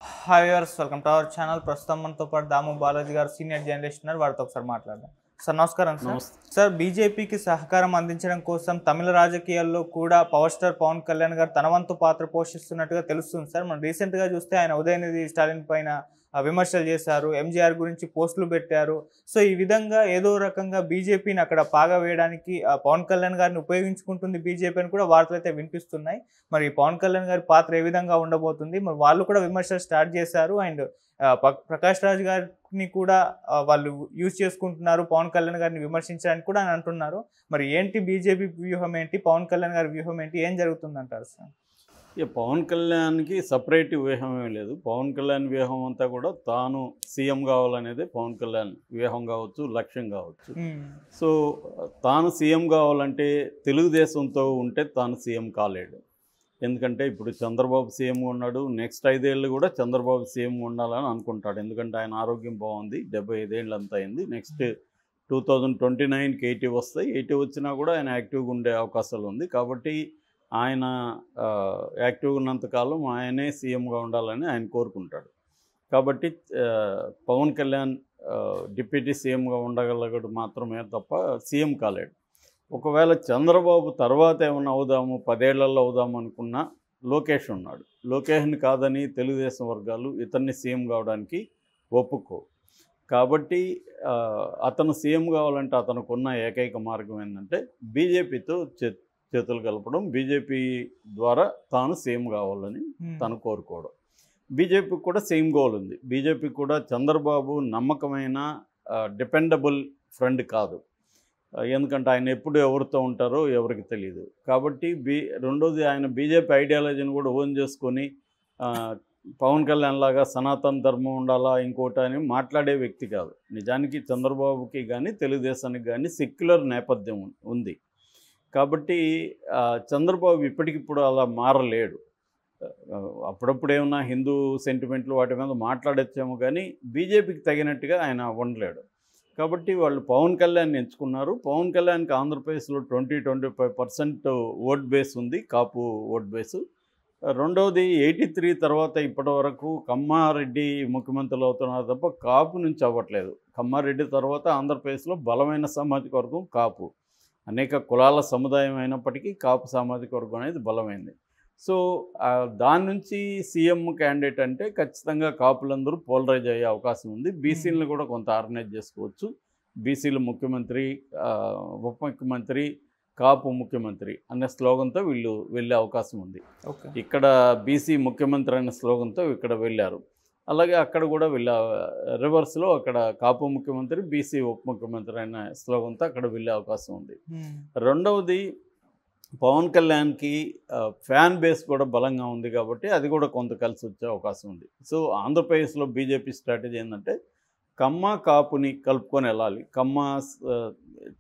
Hi viewers, welcome to our channel. ప్రస్తుతం మనతో పాటు దాము బాలాజీ గారు సీనియర్ జర్నలిస్ట్ ఉన్నారు. వారితో ఒకసారి మాట్లాడదాం. సార్ నమస్కారం. నమస్తే. సార్ బీజేపీకి సహకారం అందించడం కోసం తమిళ రాజకీయాల్లో కూడా పవర్ స్టార్ పవన్ కళ్యాణ్ గారు తన వంతు పాత్ర పోషిస్తున్నట్టుగా తెలుస్తుంది సార్. మనం రీసెంట్గా చూస్తే ఆయన ఉదయనిధి స్టాలిన్ పైన విమర్శలు చేశారు, ఎంజీఆర్ గురించి పోస్టులు పెట్టారు. సో ఈ విధంగా ఏదో రకంగా బీజేపీని అక్కడ పాగా వేయడానికి పవన్ కళ్యాణ్ గారిని ఉపయోగించుకుంటుంది బీజేపీ అని కూడా వార్తలు అయితే వినిపిస్తున్నాయి. మరి పవన్ కళ్యాణ్ గారి పాత్ర ఏ విధంగా ఉండబోతుంది? మరి వాళ్ళు కూడా విమర్శలు స్టార్ట్ చేశారు. అండ్ ప్రకాష్ రాజ్ గారిని కూడా వాళ్ళు యూజ్ చేసుకుంటున్నారు పవన్ కళ్యాణ్ గారిని విమర్శించడానికి కూడా అని అంటున్నారు. మరి ఏంటి బీజేపీ వ్యూహం ఏంటి, పవన్ కళ్యాణ్ గారి వ్యూహం ఏంటి, ఏం జరుగుతుంది అంటారు సార్? ఇక పవన్ కళ్యాణ్కి సపరేట్ వ్యూహం ఏం లేదు. పవన్ కళ్యాణ్ వ్యూహం అంతా కూడా తాను సీఎం కావాలనేదే పవన్ కళ్యాణ్ వ్యూహం కావచ్చు, లక్ష్యం కావచ్చు. సో తాను సీఎం కావాలంటే తెలుగుదేశంతో ఉంటే తాను సీఎం కాలేడు. ఎందుకంటే ఇప్పుడు చంద్రబాబు సీఎంగా ఉన్నాడు, నెక్స్ట్ 5 ఏళ్ళు కూడా చంద్రబాబు సీఎంగా ఉండాలని అనుకుంటాడు. ఎందుకంటే ఆయన ఆరోగ్యం బాగుంది, 75 ఏళ్ళు అంతా అయింది. నెక్స్ట్ 2029కి 80 వస్తాయి. 80 వచ్చినా కూడా ఆయన యాక్టివ్గా ఉండే అవకాశాలు ఉంది. కాబట్టి ఆయన యాక్టివ్గా ఉన్నంతకాలం ఆయనే సీఎంగా ఉండాలని ఆయన కోరుకుంటాడు. కాబట్టి పవన్ కళ్యాణ్ డిప్యూటీ సీఎంగా ఉండగలగడు మాత్రమే తప్ప సీఎం కాలేడు. ఒకవేళ చంద్రబాబు తర్వాత ఏమన్నా అవుదాము, 10 ఏళ్లలో అవుదాము అనుకున్నా లోకేష్ ఉన్నాడు. లోకేష్ని కాదని తెలుగుదేశం వర్గాలు ఇతన్ని సీఎం కావడానికి ఒప్పుకో. కాబట్టి అతను సీఎం కావాలంటే అతనుకున్న ఏకైక మార్గం ఏంటంటే బీజేపీతో చేతులు కలపడం, బీజేపీ ద్వారా తాను సీఎం కావాలని తను కోరుకోవడం. బీజేపీకి కూడా సేమ్ గోల్ ఉంది. బీజేపీకి కూడా చంద్రబాబు నమ్మకమైన డిపెండబుల్ ఫ్రెండ్ కాదు. ఎందుకంటే ఆయన ఎప్పుడు ఎవరితో ఉంటారో ఎవరికి తెలియదు. కాబట్టి రెండోది ఆయన బీజేపీ ఐడియాలజీని కూడా ఓన్ చేసుకొని పవన్ కళ్యాణ్ లాగా సనాతన ధర్మం ఉండాలా ఇంకోటి అని మాట్లాడే వ్యక్తి కాదు. నిజానికి చంద్రబాబుకి కానీ తెలుగుదేశానికి కానీ సెక్యులర్ నేపథ్యం ఉంది. కాబట్టి చంద్రబాబు ఇప్పటికిప్పుడు అలా మారలేడు. అప్పుడప్పుడు ఏమన్నా హిందూ సెంటిమెంట్లు వాటి మీద మాట్లాడచ్చేమో కానీ బీజేపీకి తగినట్టుగా ఆయన ఉండలేడు. కాబట్టి వాళ్ళు పవన్ కళ్యాణ్ ఎంచుకున్నారు. పవన్ కళ్యాణ్కి ఆంధ్రప్రదేశ్లో 20-25% ఓట్ బేస్ ఉంది, కాపు ఓట్ బేసు. రెండవది 83 తర్వాత ఇప్పటి వరకు కమ్మారెడ్డి ముఖ్యమంత్రులు అవుతున్నారు తప్ప కాపు నుంచి అవ్వట్లేదు. కమ్మారెడ్డి తర్వాత ఆంధ్రప్రదేశ్లో బలమైన సామాజిక వర్గం కాపు. అనేక కులాల సముదాయం అయినప్పటికీ కాపు సామాజిక వర్గం అనేది బలమైంది. సో దాని నుంచి సీఎం క్యాండిడేట్ అంటే ఖచ్చితంగా కాపులందరూ పోలరైజ్ అయ్యే అవకాశం ఉంది. బీసీలను కూడా కొంత ఆర్గనైజ్ చేసుకోవచ్చు. బీసీలు ముఖ్యమంత్రి, ఉప ముఖ్యమంత్రి, కాపు ముఖ్యమంత్రి అనే స్లోగన్తో వీళ్ళు వెళ్ళే అవకాశం ఉంది. ఇక్కడ బీసీ ముఖ్యమంత్రి అనే స్లోగన్తో ఇక్కడ వెళ్ళారు. అలాగే అక్కడ కూడా వీళ్ళ రివర్స్లో అక్కడ కాపు ముఖ్యమంత్రి, బీసీ ఉప ముఖ్యమంత్రి అనే స్లోగన్తో అక్కడ వెళ్ళే అవకాశం ఉంది. రెండవది పవన్ కళ్యాణ్కి ఫ్యాన్ బేస్ కూడా బలంగా ఉంది కాబట్టి అది కూడా కొంత కలిసి వచ్చే అవకాశం ఉంది. సో ఆంధ్రప్రదేశ్లో బీజేపీ స్ట్రాటజీ ఏంటంటే కమ్మ కాపుని కలుపుకొని వెళ్ళాలి.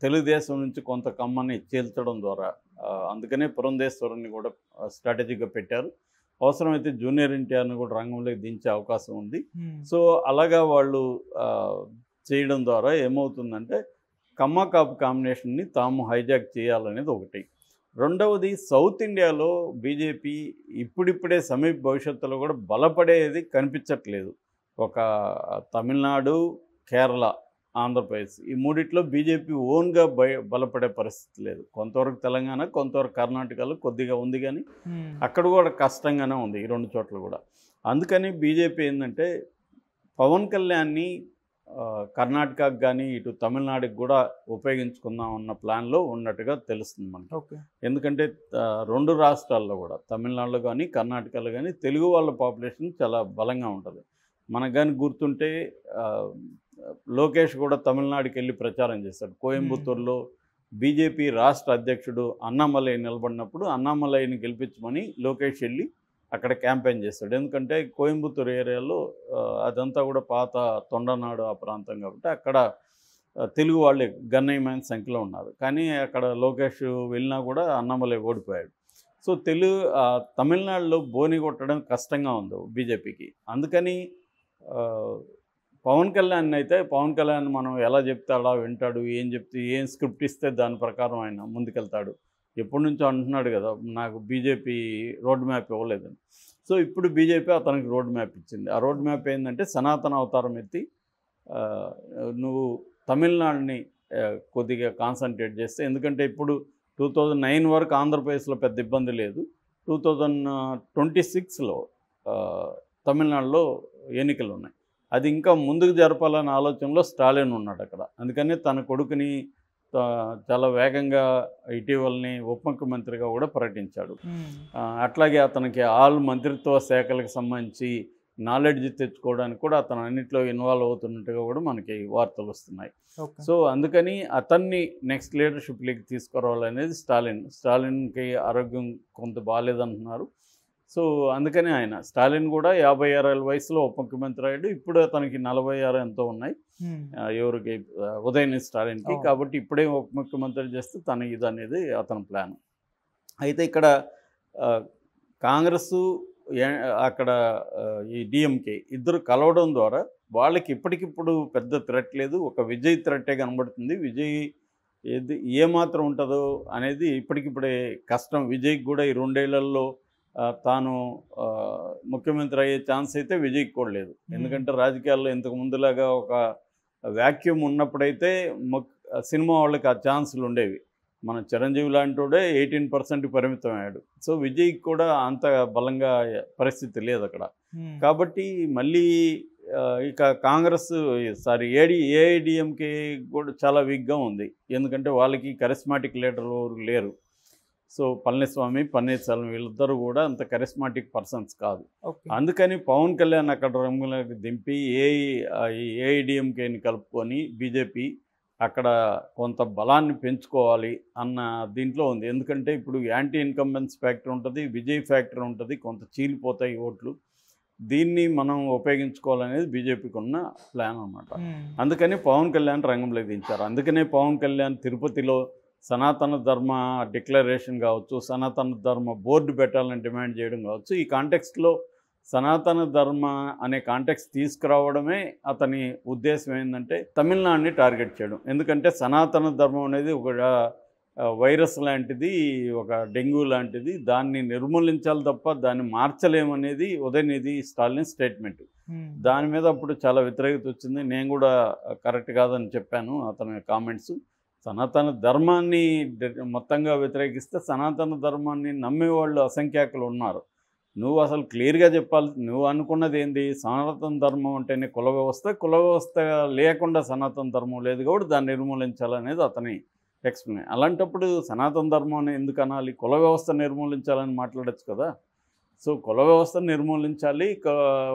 తెలుగుదేశం నుంచి కొంత కమ్మని చీల్చడం ద్వారా, అందుకనే పురంధేశ్వరుని కూడా స్ట్రాటజీగా పెట్టారు. అవసరమైతే జూనియర్ ఎన్టీఆర్ని కూడా రంగంలోకి దించే అవకాశం ఉంది. సో అలాగా వాళ్ళు చేయడం ద్వారా ఏమవుతుందంటే కమ్మ కాపు కాంబినేషన్ని తాము హైజాక్ చేయాలనేది ఒకటి. రెండవది సౌత్ ఇండియాలో బీజేపీ ఇప్పుడిప్పుడే సమీప భవిష్యత్తులో కూడా బలపడేది కనిపించట్లేదు. ఒక తమిళనాడు, కేరళ, ఆంధ్రప్రదేశ్ ఈ మూడిట్లో బీజేపీ ఓన్గా బలపడే పరిస్థితి లేదు. కొంతవరకు తెలంగాణ, కొంతవరకు కర్ణాటకలో కొద్దిగా ఉంది కానీ అక్కడ కూడా కష్టంగానే ఉంది ఈ 2 చోట్ల కూడా. అందుకని బీజేపీ ఏంటంటే పవన్ కళ్యాణ్ని కర్ణాటకకు కానీ ఇటు తమిళనాడుకి కూడా ఉపయోగించుకుందాం అన్న ప్లాన్లో ఉన్నట్టుగా తెలుస్తుంది మనకి. ఎందుకంటే 2 రాష్ట్రాల్లో కూడా తమిళనాడులో కానీ కర్ణాటకలో కానీ తెలుగు వాళ్ళ పాపులేషన్ చాలా బలంగా ఉంటుంది. మనకు కానీ గుర్తుంటే లోకేష్ కూడా తమిళనాడుకి వెళ్ళి ప్రచారం చేశాడు. కోయంబత్తూరులో బీజేపీ రాష్ట్ర అధ్యక్షుడు అన్నామలై నిలబడినప్పుడు అన్నామలైని గెలిపించమని లోకేష్ వెళ్ళి అక్కడ క్యాంపెయిన్ చేస్తాడు. ఎందుకంటే కోయంబత్తూరు ఏరియాలో అదంతా కూడా పాత తొండనాడు ఆ ప్రాంతం కాబట్టి అక్కడ తెలుగు వాళ్ళు గణనీయమైన సంఖ్యలో ఉన్నారు. కానీ అక్కడ లోకేష్ వెళ్ళినా కూడా అన్నామలై ఓడిపోయాడు. సో తమిళనాడులో బోని కొట్టడం కష్టంగా ఉంది బీజేపీకి. అందుకని పవన్ కళ్యాణ్ మనం ఎలా చెప్తే అలా వింటాడు, ఏం చెప్తే ఏం స్క్రిప్ట్ ఇస్తే దాని ప్రకారం ఆయన ముందుకెళ్తాడు. ఎప్పటి నుంచో అంటున్నాడు కదా, నాకు బీజేపీ రోడ్ మ్యాప్ ఇవ్వలేదని. సో ఇప్పుడు బీజేపీ అతనికి రోడ్ మ్యాప్ ఇచ్చింది. ఆ రోడ్ మ్యాప్ ఏంటంటే సనాతన అవతారం ఎత్తి నువ్వు తమిళనాడుని కొద్దిగా కాన్సన్ట్రేట్ చేస్తే, ఎందుకంటే ఇప్పుడు 2009 వరకు ఆంధ్రప్రదేశ్లో పెద్ద ఇబ్బంది లేదు. 2026లో తమిళనాడులో ఎన్నికలు ఉన్నాయి. అది ఇంకా ముందుకు జరపాలనే ఆలోచనలో స్టాలిన్ ఉన్నాడు అక్కడ. అందుకని తన కొడుకుని చాలా వేగంగా ఇటీవలని ఉప ముఖ్యమంత్రిగా కూడా ప్రకటించాడు. అట్లాగే అతనికి ఆల్ మంత్రిత్వ శాఖలకు సంబంధించి నాలెడ్జ్ తెచ్చుకోవడానికి కూడా అతను అన్నింటిలో ఇన్వాల్వ్ అవుతున్నట్టుగా కూడా మనకి వార్తలు వస్తున్నాయి. సో అందుకని అతన్ని నెక్స్ట్ లీడర్షిప్లోకి తీసుకురావాలనేది స్టాలిన్కి ఆరోగ్యం కొంత బాగాలేదంటున్నారు. సో అందుకని స్టాలిన్ కూడా 56 ఏళ్ళ వయసులో ఉప ముఖ్యమంత్రి అయ్యాడు. ఇప్పుడు అతనికి 46 ఎంతో ఉన్నాయి, ఎవరికి ఉదయనిధి స్టాలిన్కి. కాబట్టి ఇప్పుడే ఉప ముఖ్యమంత్రి చేస్తే తన ఇది అనేది అతని ప్లాన్. అయితే ఇక్కడ కాంగ్రెస్ అక్కడ ఈ డిఎంకే ఇద్దరు కలవడం ద్వారా వాళ్ళకి ఇప్పటికిప్పుడు పెద్ద థ్రెట్ లేదు, ఒక విజయ్ థ్రెట్టే కనబడుతుంది. విజయ్ ఏమాత్రం ఉంటుందో అనేది ఇప్పటికిప్పుడే కష్టం. విజయ్కి కూడా ఈ 2 ఏళ్లలో తాను ముఖ్యమంత్రి అయ్యే ఛాన్స్ అయితే విజయ్కి కూడా లేదు. ఎందుకంటే రాజకీయాల్లో ఇంతకు ముందులాగా ఒక వ్యాక్యూమ్ ఉన్నప్పుడైతే సినిమా వాళ్ళకి ఆ ఛాన్సులు ఉండేవి. మన చిరంజీవి లాంటివాడే 18% పరిమితం అయ్యాడు. సో విజయ్కి కూడా అంత బలంగా పరిస్థితి లేదు అక్కడ. కాబట్టి మళ్ళీ ఇక కాంగ్రెస్ ఏఐడిఎంకే కూడా చాలా వీక్గా ఉంది. ఎందుకంటే వాళ్ళకి కరిస్మాటిక్ లీడర్ లేరు. సో పళనిస్వామి, పన్నీర్సెల్వం వీళ్ళిద్దరూ కూడా అంత కరిస్మాటిక్ పర్సన్స్ కాదు. అందుకని పవన్ కళ్యాణ్ అక్కడ రంగులకు దింపి ఏఐడిఎంకేని కలుపుకొని బీజేపీ అక్కడ కొంత బలాన్ని పెంచుకోవాలి అన్న దీంట్లో ఉంది. ఎందుకంటే ఇప్పుడు యాంటీ ఇన్కంబెన్స్ ఫ్యాక్టర్ ఉంటుంది, విజయ్ ఫ్యాక్టర్ ఉంటుంది, కొంత చీలిపోతాయి ఓట్లు. దీన్ని మనం ఉపయోగించుకోవాలనేది బీజేపీకి ఉన్న ప్లాన్ అన్నమాట. అందుకని పవన్ కళ్యాణ్ రంగంలోకి దించారు. అందుకనే పవన్ కళ్యాణ్ తిరుపతిలో సనాతన ధర్మ డిక్లరేషన్ కావచ్చు, సనాతన ధర్మ బోర్డు పెట్టాలని డిమాండ్ చేయడం కావచ్చు, ఈ కాంటెక్స్ట్లో సనాతన ధర్మ అనే కాంటెక్స్ట్ తీసుకురావడమే అతని ఉద్దేశం. ఏంటంటే తమిళనాడుని టార్గెట్ చేయడం. ఎందుకంటే సనాతన ధర్మం అనేది ఒక వైరస్ లాంటిది, ఒక డెంగ్యూ లాంటిది, దాన్ని నిర్మూలించాలి తప్ప దాన్ని మార్చలేమనేది ఉదయనిధి స్టాలిన్ స్టేట్మెంట్. దాని మీద అప్పుడు చాలా వ్యతిరేకత వచ్చింది. నేను కూడా కరెక్ట్ కాదని చెప్పాను అతని కామెంట్స్. సనాతన ధర్మాన్ని మొత్తంగా వ్యతిరేకిస్తే సనాతన ధర్మాన్ని నమ్మేవాళ్ళు అసంఖ్యాకులు ఉన్నారు. నువ్వు అసలు క్లియర్గా చెప్పాలి. నువ్వు అనుకున్నది ఏంది? సనాతన ధర్మం అంటేనే కుల వ్యవస్థ లేకుండా సనాతన ధర్మం లేదు కాబట్టి దాన్ని నిర్మూలించాలనేది అతని ఎక్స్ప్లెయిన్. అలాంటప్పుడు సనాతన ధర్మం ఎందుకు అనాలి? కుల వ్యవస్థ నిర్మూలించాలని మాట్లాడచ్చు కదా. సో కుల వ్యవస్థ నిర్మూలించాలి,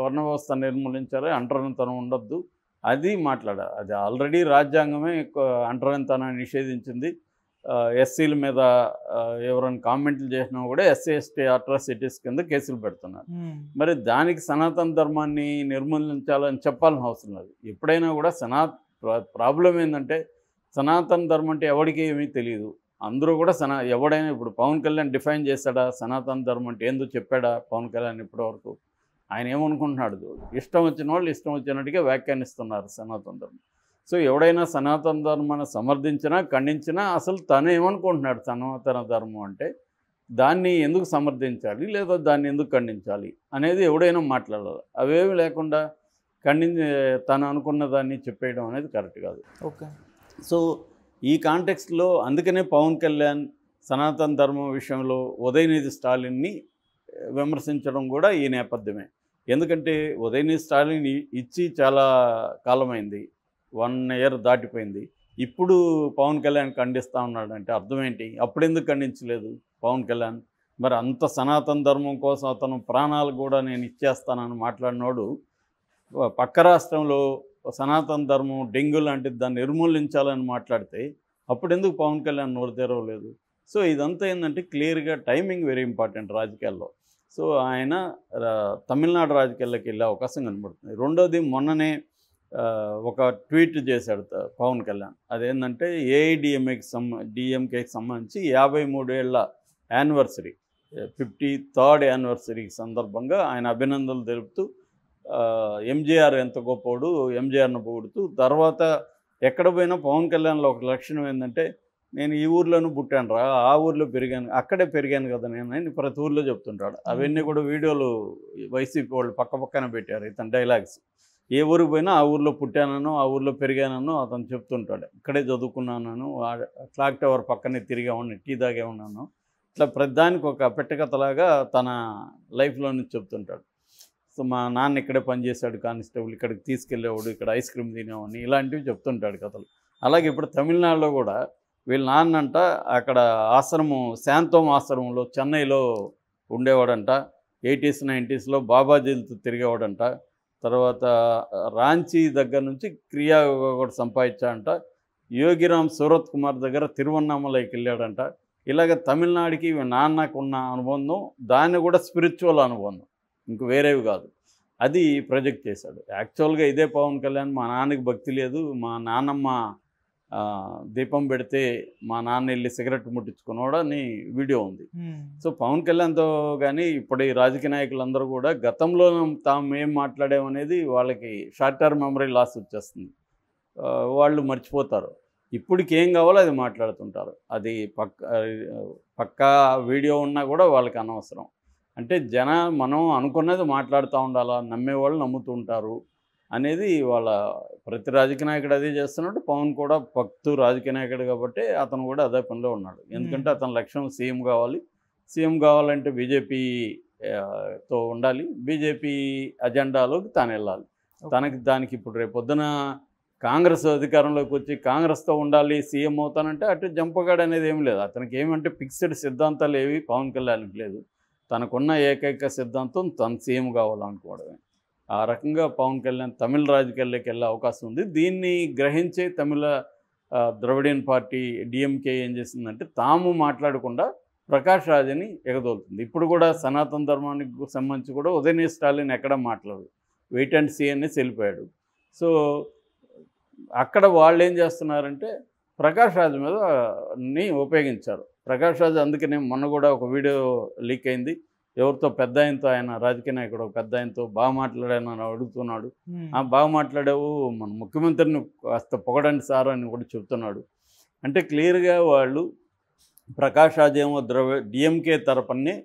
వర్ణ వ్యవస్థ నిర్మూలించాలి, అంటరానితనం ఉండొద్దు, అది మాట్లాడాలి. అది ఆల్రెడీ రాజ్యాంగమే అంటరానితనాన్ని నిషేధించింది. ఎస్సీల మీద ఎవరైనా కామెంట్లు చేసినా కూడా ఎస్సీ ఎస్టీ అట్రాసిటీస్ కింద కేసులు పెడుతున్నారు. మరి దానికి సనాతన ధర్మాన్ని నిర్మూలించాలని చెప్పాల్సిన అవసరం లేదు. ఎప్పుడైనా కూడా ప్రాబ్లం ఏంటంటే సనాతన ధర్మం అంటే ఎవరికి ఏమీ తెలియదు. అందరూ కూడా ఎవడైనా ఇప్పుడు పవన్ కళ్యాణ్ డిఫైన్ చేశాడా సనాతన ధర్మం అంటే? ఏందో చెప్పాడా పవన్ కళ్యాణ్ ఇప్పటివరకు? ఆయన ఏమనుకుంటున్నాడు? ఇష్టం వచ్చిన వాళ్ళు ఇష్టం వచ్చినట్టుగా వ్యాఖ్యానిస్తున్నారు సనాతన ధర్మం. సో ఎవడైనా సనాతన ధర్మాన్ని సమర్థించినా ఖండించినా అసలు తను ఏమనుకుంటున్నాడు సనాతన ధర్మం అంటే? దాన్ని ఎందుకు సమర్థించాలి లేదా దాన్ని ఎందుకు ఖండించాలి అనేది ఎవడైనా మాట్లాడాలి. అవేమి లేకుండా తను అనుకున్న దాన్ని చెప్పేయడం అనేది కరెక్ట్ కాదు. ఓకే. సో ఈ కాంటెక్స్ట్లో అందుకనే పవన్ కళ్యాణ్ సనాతన ధర్మం విషయంలో ఉదయనిధి స్టాలిన్ని విమర్శించడం కూడా ఈ నేపథ్యమే. ఎందుకంటే ఉదయనిధి స్టాలిన్ ఇచ్చి చాలా కాలమైంది, 1 ఇయర్ దాటిపోయింది. ఇప్పుడు పవన్ కళ్యాణ్ ఖండిస్తూ ఉన్నాడంటే అర్థం ఏంటి? అప్పుడెందుకు ఖండించలేదు పవన్ కళ్యాణ్? మరి అంత సనాతన ధర్మం కోసం అతను ప్రాణాలు కూడా నేను ఇచ్చేస్తానని మాట్లాడినోడు పక్క రాష్ట్రంలో సనాతన ధర్మం డెంగ్యూ లాంటిది దాన్ని నిర్మూలించాలని మాట్లాడితే అప్పుడెందుకు పవన్ కళ్యాణ్ నోరు తెరవలేదు? సో ఇదంతా ఏంటంటే క్లియర్గా టైమింగ్ వెరీ ఇంపార్టెంట్ రాజకీయాల్లో. సో ఆయన తమిళనాడు రాజకీయాల్లోకి వెళ్ళే అవకాశం కనబడుతుంది. రెండోది మొన్ననే ఒక ట్వీట్ చేశాడు పవన్ కళ్యాణ్. అదేంటంటే ఏఐడిఎంకేకి సంబంధించి 53 ఏళ్ల యానివర్సరీ, 53rd యానివర్సరీ సందర్భంగా ఆయన అభినందనలు తెలుపుతూ ఎంజీఆర్ ఎంత గొప్పోడు, ఎంజీఆర్ను పొగుడుతూ, తర్వాత ఎక్కడ పోయినా పవన్ కళ్యాణ్లో ఒక లక్షణం ఏంటంటే నేను ఈ ఊర్లోనూ పుట్టాను రా, ఆ ఊర్లో పెరిగాను, అక్కడే పెరిగాను కదా నేను అని ప్రతి ఊర్లో చెప్తుంటాడు. అవన్నీ కూడా వీడియోలు వైసీపీ వాళ్ళు పక్క పక్కన పెట్టారు ఇతని డైలాగ్స్. ఏ ఊరికి పోయినా ఆ ఊర్లో పుట్టానను, ఆ ఊర్లో పెరిగానను అతను చెప్తుంటాడు. ఇక్కడే చదువుకున్నాను, క్లాక్ టవర్ పక్కనే తిరిగామని, టీ తాగే ఉన్నాను, ఇట్లా ప్రతిదానికి ఒక పెట్టకథలాగా తన లైఫ్లో నుంచి చెప్తుంటాడు. సో మా నాన్న ఇక్కడే పనిచేశాడు కానిస్టేబుల్, ఇక్కడికి తీసుకెళ్ళేవాడు, ఇక్కడ ఐస్ క్రీమ్ తినేవాడిని, ఇలాంటివి చెప్తుంటాడు కథలు. అలాగే ఇప్పుడు తమిళనాడులో కూడా వీళ్ళ నాన్నంట అక్కడ ఆశ్రమం, శాంతోమ్ ఆశ్రమంలో చెన్నైలో ఉండేవాడంట. 80s 90sలో బాబాజీలతో తిరిగేవాడంట. తర్వాత రాంచీ దగ్గర నుంచి క్రియా కూడా సంపాదించాడంట. యోగిరామ్ సూరత్ కుమార్ దగ్గర తిరువన్నామలైకి వెళ్ళాడంట. ఇలాగ తమిళనాడుకి నాన్నకు ఉన్న అనుబంధం, దాన్ని కూడా స్పిరిచువల్ అనుబంధం, ఇంక వేరేవి కాదు, అది ప్రొజెక్ట్ చేశాడు. యాక్చువల్గా ఇదే పవన్ కళ్యాణ్, మా నాన్నకి భక్తి లేదు, మా నాన్నమ్మ దీపం పెడితే మా నాన్న వెళ్ళి సిగరెట్ ముట్టించుకున్నాడు అని వీడియో ఉంది. సో పవన్ కళ్యాణ్తో కానీ ఇప్పుడు ఈ రాజకీయ నాయకులందరూ కూడా గతంలో తాము ఏం మాట్లాడామనేది వాళ్ళకి షార్ట్ టర్మ్ మెమరీ లాస్ వచ్చేస్తుంది, వాళ్ళు మర్చిపోతారు. ఇప్పటికి ఏం కావాలో అది మాట్లాడుతుంటారు. అది పక్కా వీడియో ఉన్నా కూడా వాళ్ళకి అనవసరం. అంటే మనం అనుకున్నది మాట్లాడుతూ ఉండాలా, నమ్మేవాళ్ళు నమ్ముతూ ఉంటారు అనేది వాళ్ళ ప్రతి రాజకీయ నాయకుడు అదే చేస్తున్నాడు. పవన్ కూడా భక్తు రాజకీయ నాయకుడు కాబట్టి అతను కూడా అదే పనిలో ఉన్నాడు. ఎందుకంటే అతని లక్ష్యం సీఎం కావాలి. సీఎం కావాలంటే బీజేపీతో ఉండాలి, బీజేపీ అజెండాలోకి తాను వెళ్ళాలి. దానికి ఇప్పుడు రేపు పొద్దున కాంగ్రెస్ అధికారంలోకి వచ్చి కాంగ్రెస్తో ఉండాలి, సీఎం అవుతానంటే అటు జంపగాడు అనేది ఏం లేదు. అతనికి ఏమంటే ఫిక్స్డ్ సిద్ధాంతాలు ఏవి పవన్ కళ్యాణ్కి లేదు. తనకున్న ఏకైక సిద్ధాంతం తను సీఎం కావాలనుకోవడమే. ఆ రకంగా పవన్ కళ్యాణ్ తమిళ రాజకీయాల్లోకి వెళ్ళే అవకాశం ఉంది. దీన్ని గ్రహించే తమిళ ద్రవిడియన్ పార్టీ డిఎంకే ఏం చేసిందంటే తాము మాట్లాడకుండా ప్రకాష్ రాజ్ని ఎగదోలుతుంది. ఇప్పుడు కూడా సనాతన ధర్మానికి సంబంధించి కూడా ఉదయనిధి స్టాలిన్ ఎక్కడ మాట్లాడదు, వెయిట్ అండ్ సీ అనేసి వెళ్ళిపోయాడు. సో అక్కడ వాళ్ళు ఏం చేస్తున్నారంటే ప్రకాష్ రాజ్ మీద ఉపయోగించారు. ప్రకాష్ రాజ్ అందుకనే మొన్న కూడా ఒక వీడియో లీక్ అయింది. ఎవరితో పెద్ద ఆయనతో, ఆయన రాజకీయ నాయకుడు పెద్ద ఆయనతో బాగా మాట్లాడాను అడుగుతున్నాడు. బాగా మాట్లాడావు, మన ముఖ్యమంత్రిని కాస్త పొగడండి సార్ అని కూడా చెప్తున్నాడు. అంటే క్లియర్గా వాళ్ళు ప్రకాష్ రాజ్ ఏమో డిఎంకే తరపునే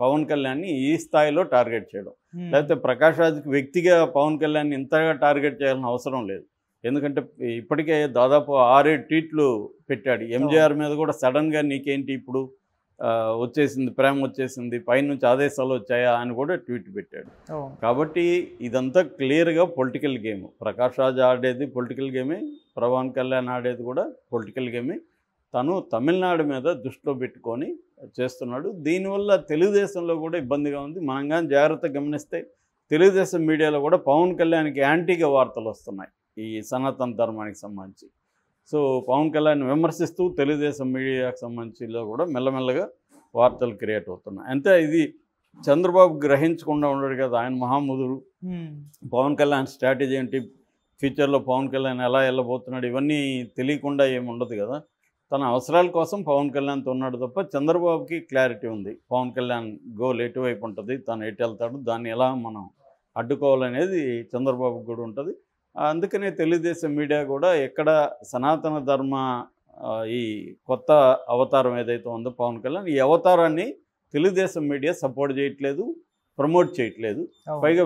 పవన్ కళ్యాణ్ని ఈ స్థాయిలో టార్గెట్ చేయడం, లేకపోతే ప్రకాష్ రాజ్కి వ్యక్తిగా పవన్ కళ్యాణ్ని ఇంతగా టార్గెట్ చేయాల్సిన అవసరం లేదు. ఎందుకంటే ఇప్పటికే దాదాపు 6-7 ట్వీట్లు పెట్టాడు. ఎంజీఆర్ మీద కూడా సడన్గా నీకేంటి ఇప్పుడు వచ్చేసింది, ప్రేమ వచ్చేసింది, పైనుంచి ఆదేశాలు వచ్చాయా అని కూడా ట్వీట్ పెట్టాడు. కాబట్టి ఇదంతా క్లియర్గా పొలిటికల్ గేమ్. ప్రకాష్ రాజ్ ఆడేది పొలిటికల్ గేమే, పవన్ కళ్యాణ్ ఆడేది కూడా పొలిటికల్ గేమే. తను తమిళనాడు మీద దృష్టిలో పెట్టుకొని చేస్తున్నాడు. దీనివల్ల తెలుగుదేశంలో కూడా ఇబ్బందిగా ఉంది. మనం కానీ జాగ్రత్తగా గమనిస్తే తెలుగుదేశం మీడియాలో కూడా పవన్ కళ్యాణ్కి యాంటీగా వార్తలు వస్తున్నాయి ఈ సనాతన ధర్మానికి సంబంధించి. సో పవన్ కళ్యాణ్ విమర్శిస్తూ తెలుగుదేశం మీడియాకు సంబంధించిలో కూడా మెల్లమెల్లగా వార్తలు క్రియేట్ అవుతున్నాయి. అంతే ఇది చంద్రబాబు గ్రహించకుండా ఉండడు కదా, ఆయన మహాముదురు. పవన్ కళ్యాణ్ స్ట్రాటజీ ఏంటి, ఫ్యూచర్లో పవన్ కళ్యాణ్ ఎలా వెళ్ళబోతున్నాడు, ఇవన్నీ తెలియకుండా ఏమి ఉండదు కదా. తన అవసరాల కోసం పవన్ కళ్యాణ్తో ఉన్నాడు తప్ప చంద్రబాబుకి క్లారిటీ ఉంది. పవన్ కళ్యాణ్ గోల్ ఎటువైపు ఉంటుంది, తను ఎటు వెళ్తాడు, దాన్ని ఎలా మనం అడ్డుకోవాలనేది చంద్రబాబుకి కూడా ఉంటుంది. అందుకనే తెలుగుదేశం మీడియా కూడా ఎక్కడ సనాతన ధర్మ ఈ కొత్త అవతారం ఏదైతే ఉందో పవన్ కళ్యాణ్, ఈ అవతారాన్ని తెలుగుదేశం మీడియా సపోర్ట్ చేయట్లేదు, ప్రమోట్ చేయట్లేదు. పైగా